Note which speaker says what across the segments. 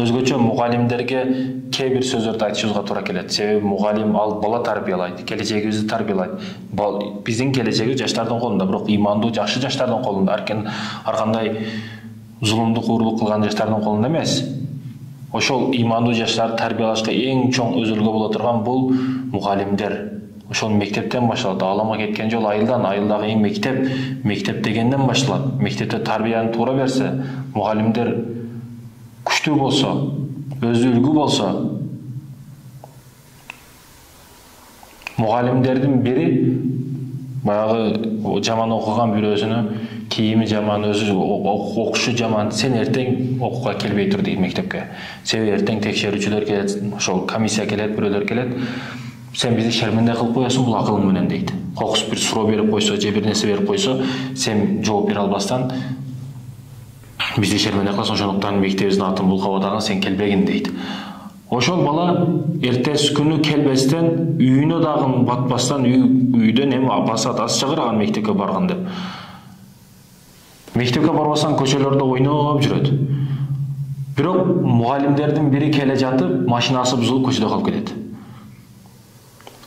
Speaker 1: өзгөчө мугалимдерге кээ бир сөздөрдү айтышыбызга туура келет. Себеби мугалим ал бала тарбиялайт, келечегибизди тарбиялайт. Биздин келечеги жаштардын колунда, бирок имандуу жакшы жаштардын колунда. Ар кандай зулумдук, уурулук кылган жаштардын колунда эмес. Ошол имандуу жаштарды тарбиялашка эң чоң өзөлгө боло турган бул мугалимдер. Ошол мектептен башталат. Аалама кеткен жол айылдан, айылдагы эң мектеп дегенден башталат. Мектепте тарбияны туура берсе, мугалимдер күчтүү болсо, өзү үлгү болсо, мугалимдердин бири баягы жаман окуган бирөөсүнө кийими жаман, өзү окушу жаман, сен эртең окууга келбей тур дейт мектепке. Себеби эртең текшерүүчүлөр келет, ошол комиссия келет, бирөөлөр келет. Сен бизди шерменде кылып коесуң бул акылың менен дейт. Кокус бир суроо берип койсо, же бир нерсе берип койсо, сен жооп бере албастан бизди шерменде кыласың, ошондуктан мектебибиздин атын булкабадаган сен келбегин дейт. Ошол бала эртеси күнү келбестен, үйүнө дагы батпастан, үйдөн эми апасы атасы чыгарган мектепке барган деп. Мектепке барбастан көчөлөрдө ойноп жүрөт. Бирок мугалимдердин бири келе жатып, машинасы бузулуп көчөдө калып кетет.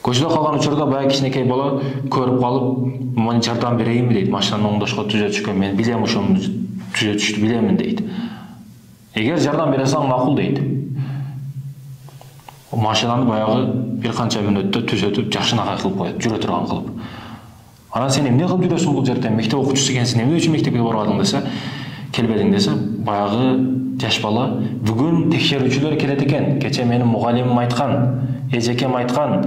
Speaker 1: Көчөдө калган учурда баягы кичинекей бала көрүп калып, "Мен жардам берейинби?" дейт. Машинаны оңдошко түзөтүшкө мен билем, ошону түзөтүштү билемин дейт. Эгер жардам бере алсаң макул дейт. Машинаны баягы бир канча мүнөттө түзөтүп, жакшынакай кылып коет, жүрө турган кылып. Анан сен эмне кылып жүрөсүң бул жерде? Мектеп окуучусу экенсиң, эмне үчүн мектепке барбадың десе, келбедиң десе, баягы жаш бала, "Бүгүн текшерүүчүлөр келет экен, кече менин мугалимим айткан, эжекем айткан,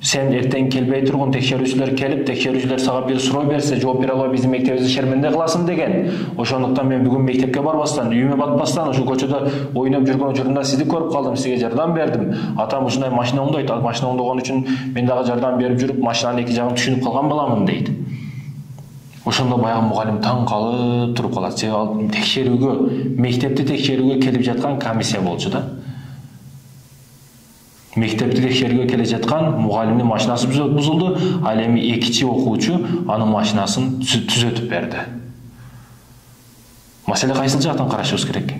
Speaker 1: сен эртең келбей тургун, текшерүүчүлөр келип, текшерүүчүлөр сага бир суроо берсе, жооп бере албай биздин мектебибизди шерменде кыласың деген. Ошондуктан мен бүгүн мектепке барбастан, үйүмө батпастан, ушул көчөдө ойноп жүргөн учурунда сизди көрүп калдым, сизге жардам бердим. Атам ушундай машина оңдойт, машина оңдогон үчүн мен дагы жардам берип жүрүп, машинанын эки жагын түшүнүп калган баламын" дейт. Ошондо баягы мугалим таң калып туруп калат. Себеби ал текшерүүгө, мектепти текшерүүгө келип жаткан комиссия болчу да. Мектепти текшерүүгө келе жаткан мугалимдин машинасы бузулду, ал эми экинчи окуучу анын машинасын түзөтүп берди. Маселе кайсыл жактан карашыбыз керек?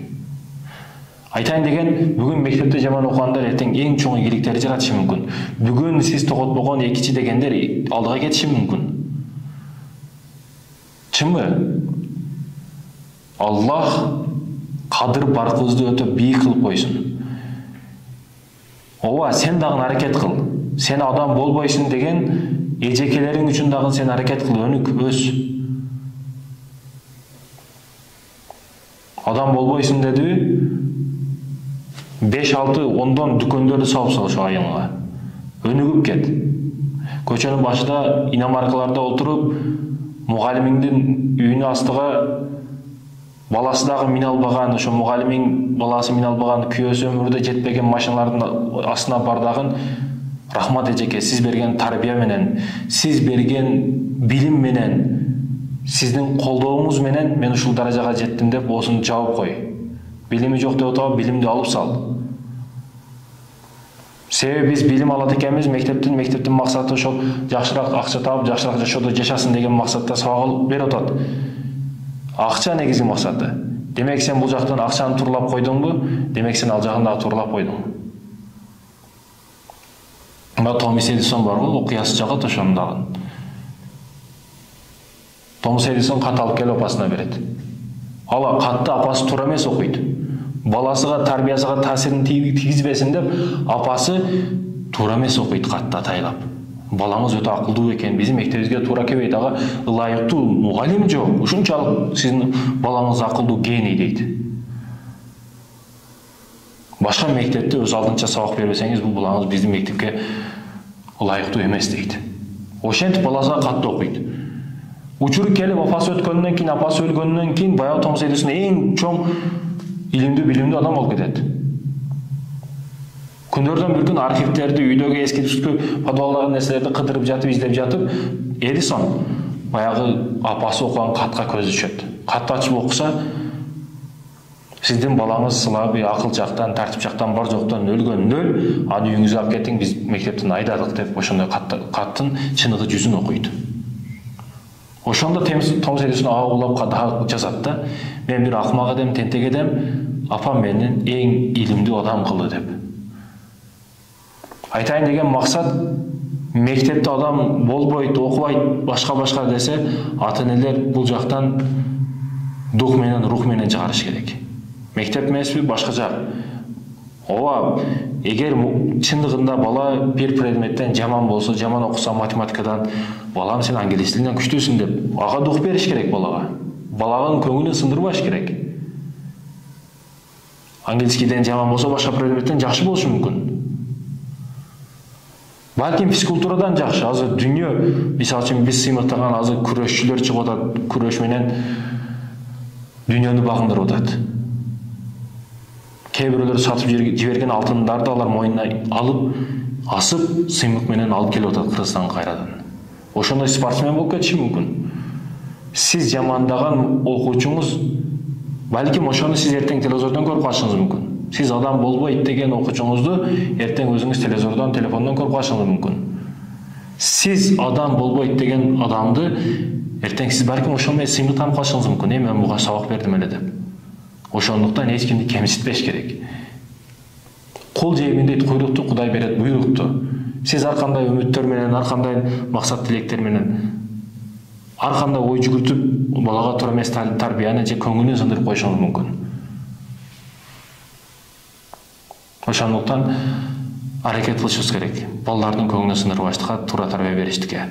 Speaker 1: Айтайын деген, бүгүн мектепте жаман окугандар эртең эң чоң ийгиликтерди жаратышы мүмкүн. Бүгүн сиз тоготпогон экинчи дегендер алдыга кетиши мүмкүн. Чынбы? Аллах кадыр баркыбызды өтө бийик кылып койсун. Ооба, сен дагы аракет кыл. Сен адам болбойсуң деген эжекелериң үчүн дагы сен аракет кыл, өнүк, өс. Адам болбойсуң дедиби? 5-6 10 дүкөндөрдү салып сал ошо айылыңа. Өнүгүп кет. Көчөнүн башында иномаркаларда отуруп, мугалимиңдин үйүнүн астыга баласы дагы мине албаган, ошо мугалимиң баласы мине албаган, күйөөсү өмүрдө жетпеген машиналардын астына бар дагы, "Рахмат эжеке, сиз берген тарбия менен, сиз берген билим менен, сиздин колдооңуз менен мен ушул даражага жеттим" деп осуну жабып кой. Билими жок деп атабы, билимди алып сал. Себеби биз билим алат экенбиз, мектептин максаты ошол жакшыраак акча таап, жакшыраак жашоодо жашасын деген максатта сабак берип атат. Акча негизги максаты. Демек сен бул жактан акчаны турлап койдуңбу? Демек сен ал жагын дагы турлап койдуң. Мына Томас Эдисон бар го, окуясы жагат ошону дагы. Томас Эдисон кат алып келип апасына берет. Ала катты апасы туура эмес окуйт. Баласыга, тарбиясыга таасирин тийгизбесин деп апасы туура эмес окуйт катты атайлап. Балаңыз өтө акылдуу экен, биздин мектебибизге туура келбейт, ага ылайыктуу мугалим жок. Ушунчалык сиздин балаңыз акылдуу, гений дейт. Башка мектепте өз алдынча сабак бербесеңиз, бул балаңыз биздин мектепке ылайыктуу эмес дейт. Ошентип баласына катты окуйт. Учуру келип апасы өткөндөн кийин, апасы өлгөндөн кийин баягы Томас Эдисон эң чоң илимдүү, билимдүү адам болуп кетет. Күндөрдөн бир күн архивдерди, үйдөгү эски түскү подвалдагы нерселерди кыдырып жатып, издеп жатып, Эдисон баягы апасы окуган катка көзү түшөт. Катты ачып окуса, сиздин балаңыз сылабы, акыл жактан, тартип жактан бар жоктон өлгөн нөл, аны үйүңүзгө алып кетиң, биз мектептен айдадык деп ошондой каттын чыныгы жүзүн окуйт. Ошондо Томас Эдисон агуулап дагы жазат да. Мен бир акмак эдем, тентек эдем. апам менен эң илимдүү адам кылды деп. Айтайын деген максат, мектепте адам болбойт, окубайт, башка десе, ата-энелер бул жактан дух менен, рух менен чыгарыш керек. Мектеп эмеспи, башка жак. Ооба, эгер чындыгында бала бир предметтен жаман болсо, жаман окуса, математикадан, балам сен англис тилинен күчтүүсүң деп, ага дух бериш керек балага. Баланын көңүлүн сындырбаш керек. Англискийден жаман болсо, башка предметтен жакшы болушу мүмкүн. Балким физкультурадан жакшы. Азыр дүйнө, мисалы үчүн биз сыймыктаган азыр күрөшчүлөр чыгып атат, күрөш менен дүйнөнү багындырып атат. Кээ бирөөлөр сатып жиберген алтындарды алар мойнуна алып, асып, сыймык менен алып келип атат Кыргызстанга кайрадан. Ошондой спортсмен болуп кетиши мүмкүн. Сиз жамандаган окуучуңуз, балким ошону сиз эртең телевизордон көрүп калышыңыз мүмкүн. Сиз адам болбойт деген окуучуңузду эртең өзүңүз телевизордон, телефондон көрүп калышыңыз мүмкүн. Сиз адам болбойт деген адамды эртең сиз балким ошол менен сыймык таанып калышыңыз мүмкүн. Мен буга сабак бердим эле деп. Ошондуктан эч кимди кемситпеш керек. Кул жегиндей куйрукту Кудай берет буйрукту. Сиз ар кандай үмүттөр менен, ар кандай максат тилектер менен, ар кандай ой жүгүртүп, балага туура эмес тарбияны же көңүлүн сындырып коюшуңуз мүмкүн. Ошондуктан аракет кылышыбыз керек. Балдардын көңүлүн сындырбаштыкка, туура тарбия бериштикке.